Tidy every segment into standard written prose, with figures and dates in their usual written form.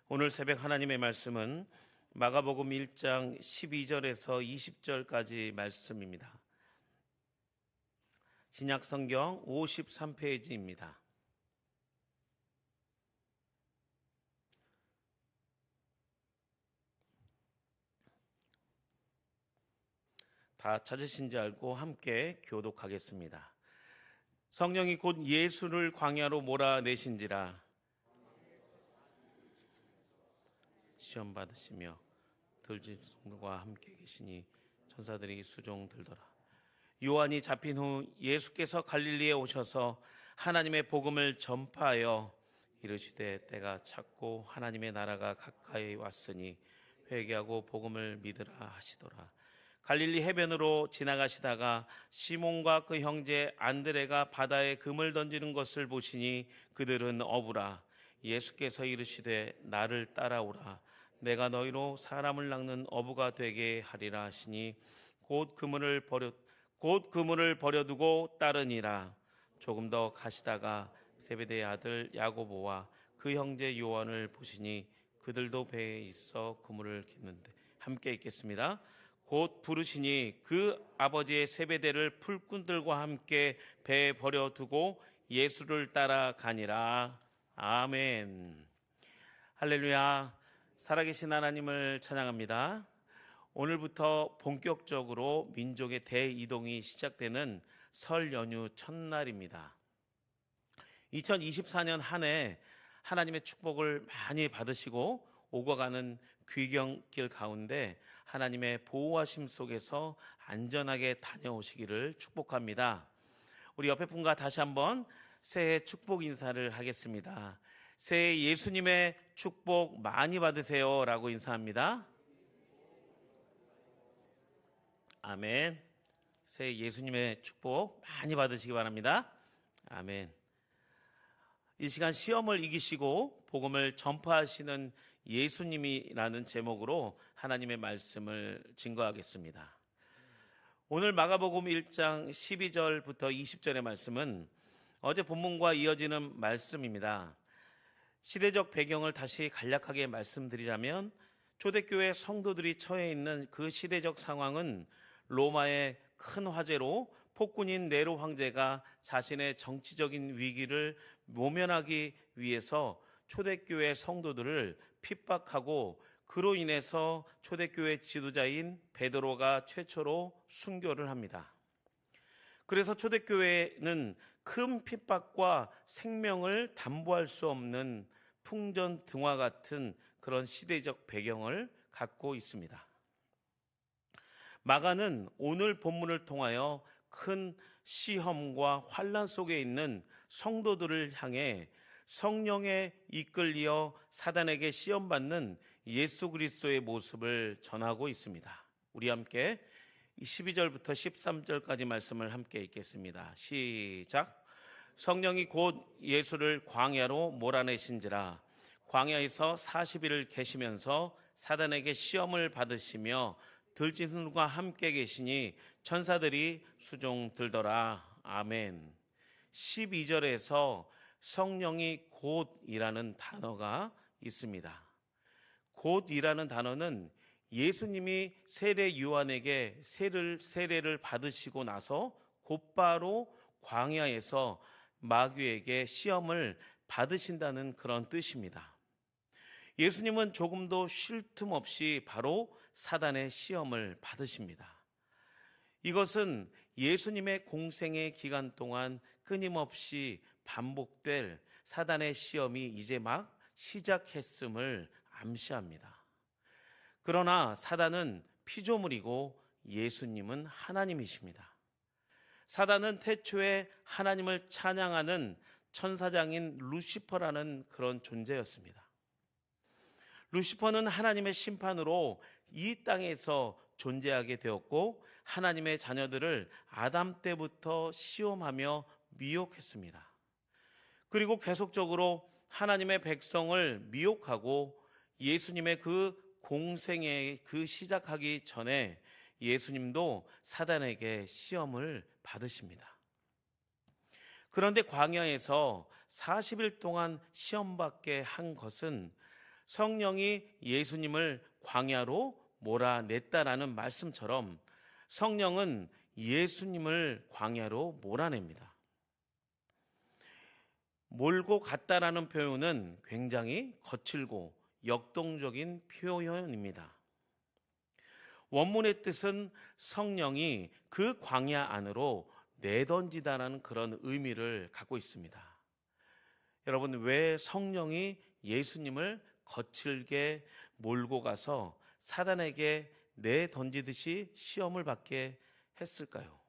오늘 새벽 하나님의 말씀은 마가복음 1장 12절에서 20절까지 말씀입니다. 신약성경 53페이지입니다. 다 찾으신지 알고 함께 교독하겠습니다. 성령이 곧 예수를 광야로 몰아내신지라 시험 받으시며 들짐승과 함께 계시니 천사들이 수종 들더라. 요한이 잡힌 후 예수께서 갈릴리에 오셔서 하나님의 복음을 전파하여 이르시되 때가 찼고 하나님의 나라가 가까이 왔으니 회개하고 복음을 믿으라 하시더라. 갈릴리 해변으로 지나가시다가 시몬과 그 형제 안드레가 바다에 금을 던지는 것을 보시니 그들은 어부라. 예수께서 이르시되 나를 따라오라. 내가 너희로 사람을 낚는 어부가 되게 하리라 하시니 곧 그물을 버려두고 따르니라. 조금 더 가시다가 세베대의 아들 야고보와 그 형제 요한을 보시니 그들도 배에 있어 그물을 깃는데 함께 읽겠습니다. 곧 부르시니 그 아버지의 세베대를 풀꾼들과 함께 배에 버려두고 예수를 따라가니라. 아멘. 할렐루야. 살아계신 하나님을 찬양합니다. 오늘부터 본격적으로 민족의 대이동이 시작되는 설 연휴 첫날입니다. 2024년 한 해 하나님의 축복을 많이 받으시고 오고 가는 귀경길 가운데 하나님의 보호하심 속에서 안전하게 다녀오시기를 축복합니다. 우리 옆에 분과 다시 한번 새해 축복 인사를 하겠습니다. 새해 예수님의 축복 많이 받으세요 라고 인사합니다. 아멘. 새해 예수님의 축복 많이 받으시기 바랍니다. 아멘. 이 시간 시험을 이기시고 복음을 전파하시는 예수님이라는 제목으로 하나님의 말씀을 증거하겠습니다. 오늘 마가복음 1장 12절부터 20절의 말씀은 어제 본문과 이어지는 말씀입니다. 시대적 배경을 다시 간략하게 말씀드리자면 초대교회 성도들이 처해 있는 그 시대적 상황은 로마의 큰 화재로 폭군인 네로 황제가 자신의 정치적인 위기를 모면하기 위해서 초대교회 성도들을 핍박하고 그로 인해서 초대교회 지도자인 베드로가 최초로 순교를 합니다. 그래서 초대교회는 큰 핍박과 생명을 담보할 수 없는 풍전등화 같은 그런 시대적 배경을 갖고 있습니다. 마가는 오늘 본문을 통하여 큰 시험과 환난 속에 있는 성도들을 향해 성령에 이끌려 사단에게 시험받는 예수 그리스도의 모습을 전하고 있습니다. 우리 함께 12절부터 13절까지 말씀을 함께 읽겠습니다. 시작. 성령이 곧 예수를 광야로 몰아내신지라. 광야에서 40일을 계시면서 사단에게 시험을 받으시며 들짐승과 함께 계시니 천사들이 수종 들더라. 아멘. 12절에서 성령이 곧이라는 단어가 있습니다. 곧이라는 단어는 예수님이 세례 요한에게 세례를 받으시고 나서 곧바로 광야에서 마귀에게 시험을 받으신다는 그런 뜻입니다. 예수님은 조금도 쉴 틈 없이 바로 사단의 시험을 받으십니다. 이것은 예수님의 공생의 기간 동안 끊임없이 반복될 사단의 시험이 이제 막 시작했음을 암시합니다. 그러나 사단은 피조물이고 예수님은 하나님이십니다. 사단은 태초에 하나님을 찬양하는 천사장인 루시퍼라는 그런 존재였습니다. 루시퍼는 하나님의 심판으로 이 땅에서 존재하게 되었고 하나님의 자녀들을 아담 때부터 시험하며 미혹했습니다. 그리고 계속적으로 하나님의 백성을 미혹하고 예수님의 그 공생의 그 시작하기 전에 예수님도 사단에게 시험을 받으십니다. 그런데 광야에서 40일 동안 시험받게 한 것은 성령이 예수님을 광야로 몰아냈다라는 말씀처럼 성령은 예수님을 광야로 몰아냅니다. 몰고 갔다라는 표현은 굉장히 거칠고 역동적인 표현입니다. 원문의 뜻은 성령이 그 광야 안으로 내던지다라는 그런 의미를 갖고 있습니다. 여러분, 왜 성령이 예수님을 거칠게 몰고 가서 사단에게 내던지듯이 시험을 받게 했을까요?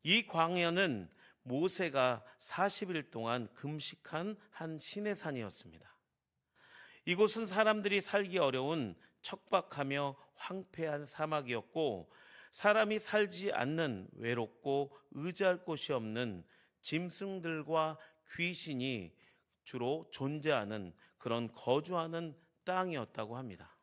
이 광야는 모세가 40일 동안 금식한 한 시내산이었습니다. 이곳은 사람들이 살기 어려운 척박하며 황폐한 사막이었고, 사람이 살지 않는 외롭고 의지할 곳이 없는 짐승들과 귀신이 주로 존재하는 그런 거주하는 땅이었다고 합니다.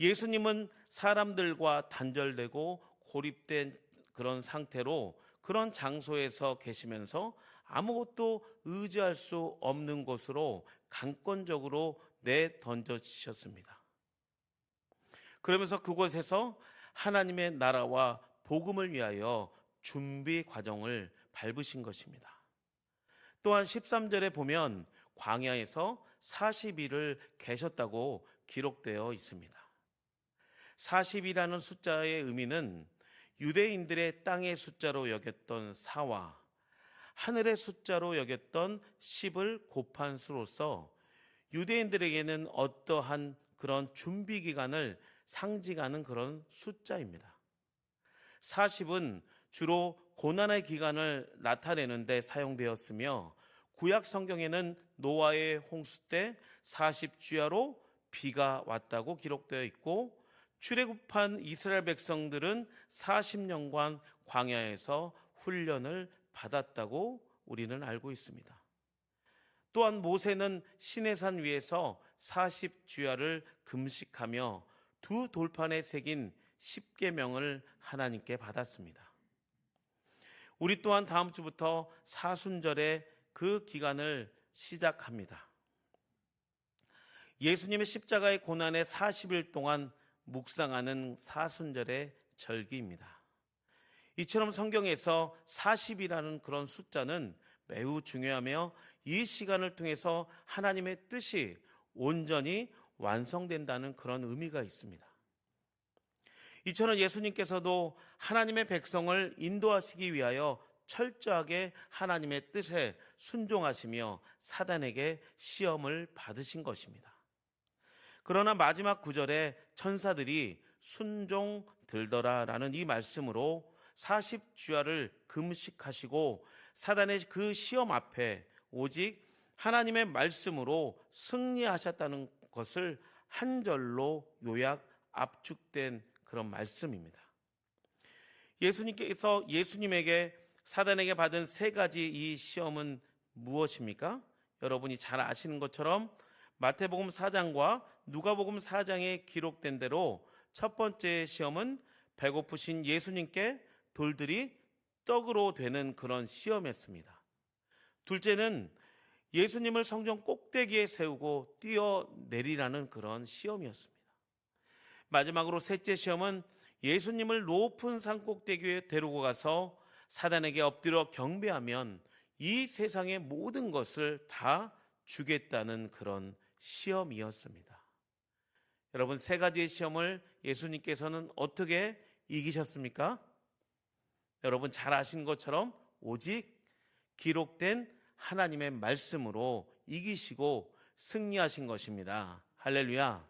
예수님은 사람들과 단절되고 고립된 그런 상태로 그런 장소에서 계시면서 아무것도 의지할 수 없는 곳으로 강권적으로 내던져지셨습니다. 그러면서 그곳에서 하나님의 나라와 복음을 위하여 준비 과정을 밟으신 것입니다. 또한 13절에 보면 광야에서 40일을 계셨다고 기록되어 있습니다. 40이라는 숫자의 의미는 유대인들의 땅의 숫자로 여겼던 4와 하늘의 숫자로 여겼던 10을 곱한 수로서 유대인들에게는 어떠한 그런 준비 기간을 상징하는 그런 숫자입니다. 40은 주로 고난의 기간을 나타내는 데 사용되었으며, 구약 성경에는 노아의 홍수 때 40주야로 비가 왔다고 기록되어 있고, 출애굽한 이스라엘 백성들은 40년간 광야에서 훈련을 받았다고 우리는 알고 있습니다. 또한 모세는 시내산 위에서 40주야를 금식하며 두 돌판에 새긴 10계명을 하나님께 받았습니다. 우리 또한 다음 주부터 사순절에 그 기간을 시작합니다. 예수님의 십자가의 고난에 40일 동안 묵상하는 사순절의 절기입니다. 이처럼 성경에서 40이라는 그런 숫자는 매우 중요하며 이 시간을 통해서 하나님의 뜻이 온전히 완성된다는 그런 의미가 있습니다. 이처럼 예수님께서도 하나님의 백성을 인도하시기 위하여 철저하게 하나님의 뜻에 순종하시며 사단에게 시험을 받으신 것입니다. 그러나 마지막 구절에 천사들이 순종 들더라라는 이 말씀으로 40주야를 금식하시고 사단의 그 시험 앞에 오직 하나님의 말씀으로 승리하셨다는 것을 한 절로 요약 압축된 그런 말씀입니다. 예수님께서 예수님에게 사단에게 받은 세 가지 이 시험은 무엇입니까? 여러분이 잘 아시는 것처럼 마태복음 4장과 누가복음 4장에 기록된 대로 첫 번째 시험은 배고프신 예수님께 돌들이 떡으로 되는 그런 시험이었습니다. 둘째는 예수님을 성전 꼭대기에 세우고 뛰어내리라는 그런 시험이었습니다. 마지막으로 셋째 시험은 예수님을 높은 산 꼭대기에 데리고 가서 사단에게 엎드려 경배하면 이 세상의 모든 것을 다 주겠다는 그런 시험이었습니다. 여러분, 세 가지의 시험을 예수님께서는 어떻게 이기셨습니까? 여러분 잘 아시는 것처럼 오직 기록된 하나님의 말씀으로 이기시고 승리하신 것입니다. 할렐루야.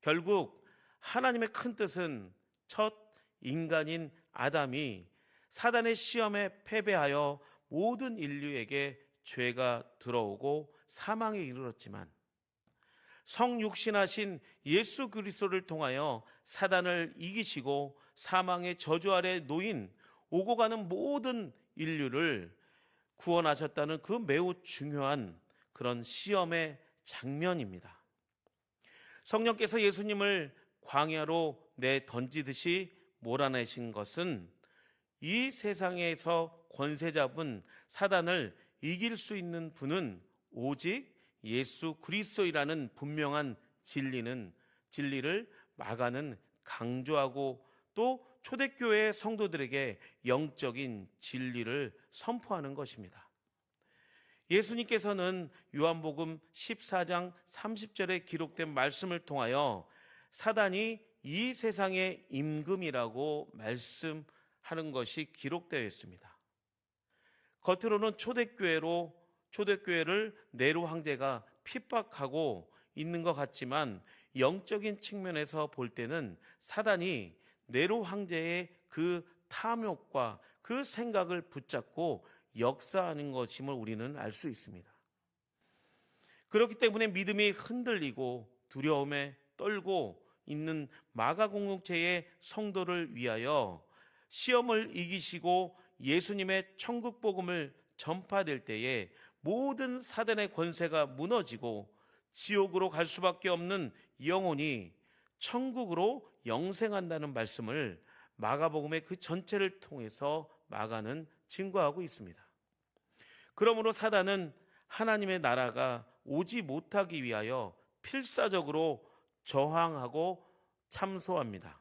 결국 하나님의 큰 뜻은 첫 인간인 아담이 사단의 시험에 패배하여 모든 인류에게 죄가 들어오고 사망에 이르렀지만, 성육신하신 예수 그리스도를 통하여 사단을 이기시고 사망의 저주 아래 놓인 오고 가는 모든 인류를 구원하셨다는 그 매우 중요한 그런 시험의 장면입니다. 성령께서 예수님을 광야로 내던지듯이 몰아내신 것은 이 세상에서 권세 잡은 사단을 이길 수 있는 분은 오직 예수 그리스도이라는 분명한 진리를 마가는 강조하고 또 초대교회 성도들에게 영적인 진리를 선포하는 것입니다. 예수님께서는 요한복음 14장 30절에 기록된 말씀을 통하여 사단이 이 세상의 임금이라고 말씀하는 것이 기록되어 있습니다. 겉으로는 초대교회를 네로 황제가 핍박하고 있는 것 같지만 영적인 측면에서 볼 때는 사단이 네로 황제의 그 탐욕과 그 생각을 붙잡고 역사하는 것임을 우리는 알 수 있습니다. 그렇기 때문에 믿음이 흔들리고 두려움에 떨고 있는 마가 공동체의 성도를 위하여 시험을 이기시고 예수님의 천국 복음을 전파될 때에 모든 사단의 권세가 무너지고 지옥으로 갈 수밖에 없는 영혼이 천국으로 영생한다는 말씀을 마가복음의 그 전체를 통해서 마가는 증거하고 있습니다. 그러므로 사단은 하나님의 나라가 오지 못하기 위하여 필사적으로 저항하고 참소합니다.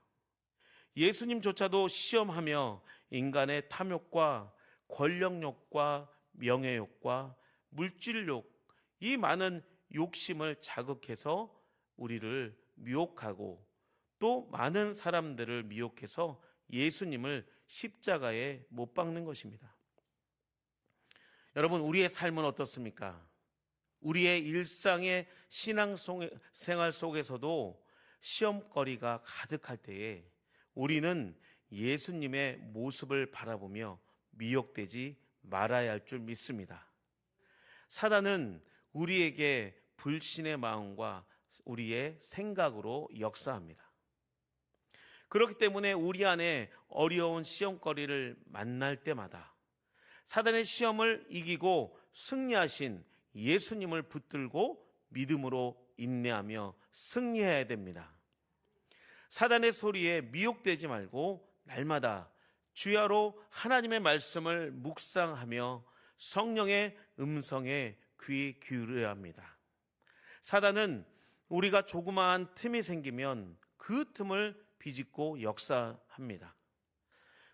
예수님조차도 시험하며 인간의 탐욕과 권력욕과 명예욕과 물질욕, 이 많은 욕심을 자극해서 우리를 미혹하고 또 많은 사람들을 미혹해서 예수님을 십자가에 못 박는 것입니다. 여러분, 우리의 삶은 어떻습니까? 우리의 일상의 신앙생활 속에서도 시험거리가 가득할 때에 우리는 예수님의 모습을 바라보며 미혹되지 말아야 할 줄 믿습니다. 사단은 우리에게 불신의 마음과 우리의 생각으로 역사합니다. 그렇기 때문에 우리 안에 어려운 시험거리를 만날 때마다 사단의 시험을 이기고 승리하신 예수님을 붙들고 믿음으로 인내하며 승리해야 됩니다. 사단의 소리에 미혹되지 말고 날마다 주야로 하나님의 말씀을 묵상하며 성령의 음성에 귀 기울여야 합니다. 사단은 우리가 조그마한 틈이 생기면 그 틈을 비집고 역사합니다.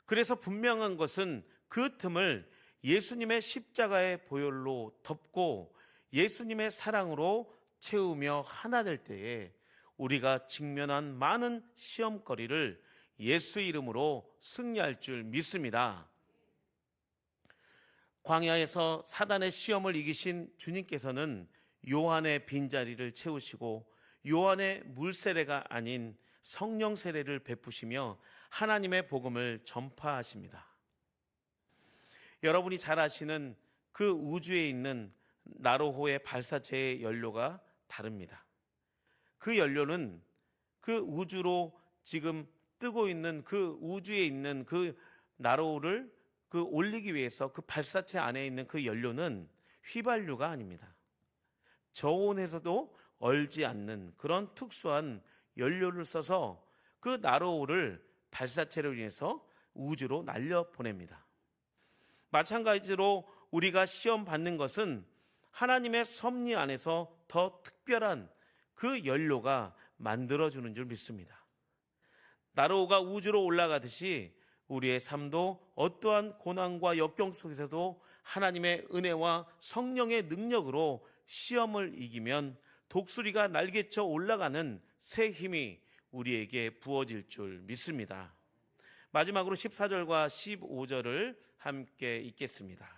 그래서 분명한 것은 그 틈을 예수님의 십자가의 보혈로 덮고 예수님의 사랑으로 채우며 하나 될 때에 우리가 직면한 많은 시험거리를 예수 이름으로 승리할 줄 믿습니다. 광야에서 사단의 시험을 이기신 주님께서는 요한의 빈자리를 채우시고 요한의 물세례가 아닌 성령 세례를 베푸시며 하나님의 복음을 전파하십니다. 여러분이 잘 아시는 그 우주에 있는 나로호의 발사체의 연료가 다릅니다. 그 연료는 그 우주로 지금 뜨고 있는 그 우주에 있는 그 나로호를 올리기 위해서 그 발사체 안에 있는 그 연료는 휘발유가 아닙니다. 저온에서도 얼지 않는 그런 특수한 연료를 써서 그 나로호를 발사체로 인해서 우주로 날려보냅니다. 마찬가지로 우리가 시험 받는 것은 하나님의 섭리 안에서 더 특별한 그 연료가 만들어주는 줄 믿습니다. 나로호가 우주로 올라가듯이 우리의 삶도 어떠한 고난과 역경 속에서도 하나님의 은혜와 성령의 능력으로 시험을 이기면 독수리가 날개쳐 올라가는 새 힘이 우리에게 부어질 줄 믿습니다. 마지막으로 14절과 15절을 함께 읽겠습니다.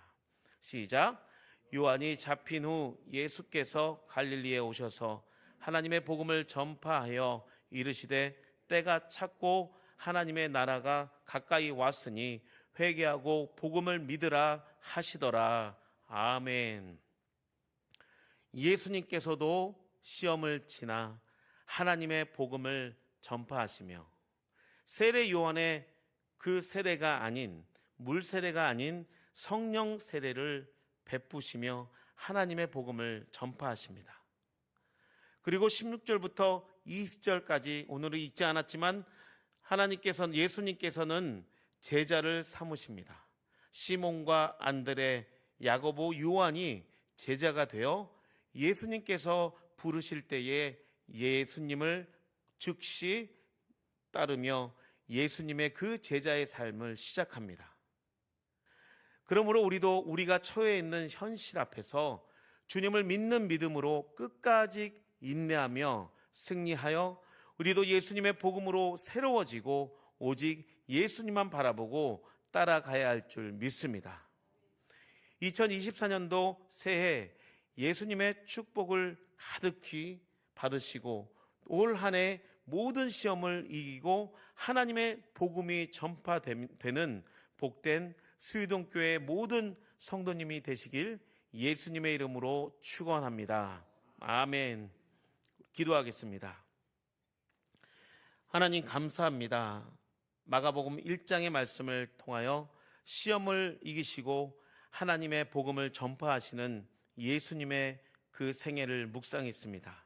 시작. 요한이 잡힌 후 예수께서 갈릴리에 오셔서 하나님의 복음을 전파하여 이르시되 때가 찼고 하나님의 나라가 가까이 왔으니 회개하고 복음을 믿으라 하시더라. 아멘. 예수님께서도 시험을 지나 하나님의 복음을 전파하시며 세례 요한의 그 세례가 아닌 물 세례가 아닌 성령 세례를 베푸시며 하나님의 복음을 전파하십니다. 그리고 16절부터 20절까지 오늘은 읽지 않았지만 예수님께서는 제자를 삼으십니다. 시몬과 안드레, 야고보, 요한이 제자가 되어 예수님께서 부르실 때에 예수님을 즉시 따르며 예수님의 그 제자의 삶을 시작합니다. 그러므로 우리도 우리가 처해 있는 현실 앞에서 주님을 믿는 믿음으로 끝까지 인내하며 승리하여 우리도 예수님의 복음으로 새로워지고 오직 예수님만 바라보고 따라가야 할 줄 믿습니다. 2024년도 새해 예수님의 축복을 가득히 받으시고 올 한 해 모든 시험을 이기고 하나님의 복음이 전파되는 복된 수유동교회 모든 성도님이 되시길 예수님의 이름으로 축원합니다. 아멘. 기도하겠습니다. 하나님 감사합니다. 마가복음 1장의 말씀을 통하여 시험을 이기시고 하나님의 복음을 전파하시는 예수님의 그 생애를 묵상했습니다.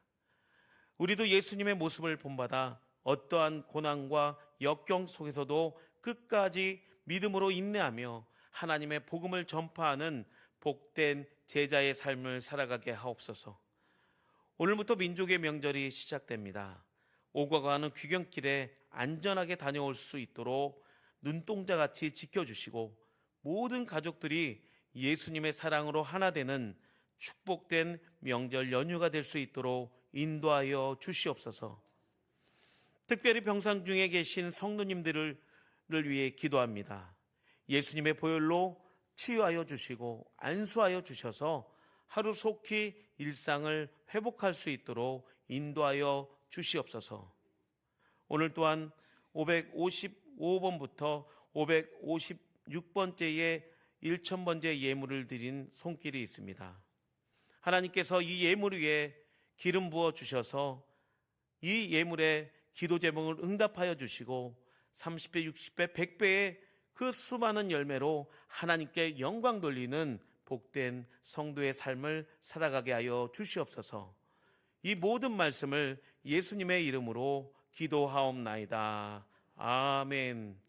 우리도 예수님의 모습을 본받아 어떠한 고난과 역경 속에서도 끝까지 믿음으로 인내하며 하나님의 복음을 전파하는 복된 제자의 삶을 살아가게 하옵소서. 오늘부터 민족의 명절이 시작됩니다. 오고 가는 귀경길에 안전하게 다녀올 수 있도록 눈동자같이 지켜주시고 모든 가족들이 예수님의 사랑으로 하나 되는 축복된 명절 연휴가 될 수 있도록 인도하여 주시옵소서. 특별히 병상 중에 계신 성도님들을 위해 기도합니다. 예수님의 보혈로 치유하여 주시고 안수하여 주셔서 하루속히 일상을 회복할 수 있도록 인도하여 주시옵소서. 오늘 또한 555번부터 556번째의 1000번째 예물을 드린 손길이 있습니다. 하나님께서 이 예물 위에 기름 부어 주셔서 이 예물에 기도 제목을 응답하여 주시고 30배, 60배, 100배의 그 수많은 열매로 하나님께 영광 돌리는 복된 성도의 삶을 살아가게 하여 주시옵소서. 이 모든 말씀을 예수님의 이름으로 기도하옵나이다. 아멘.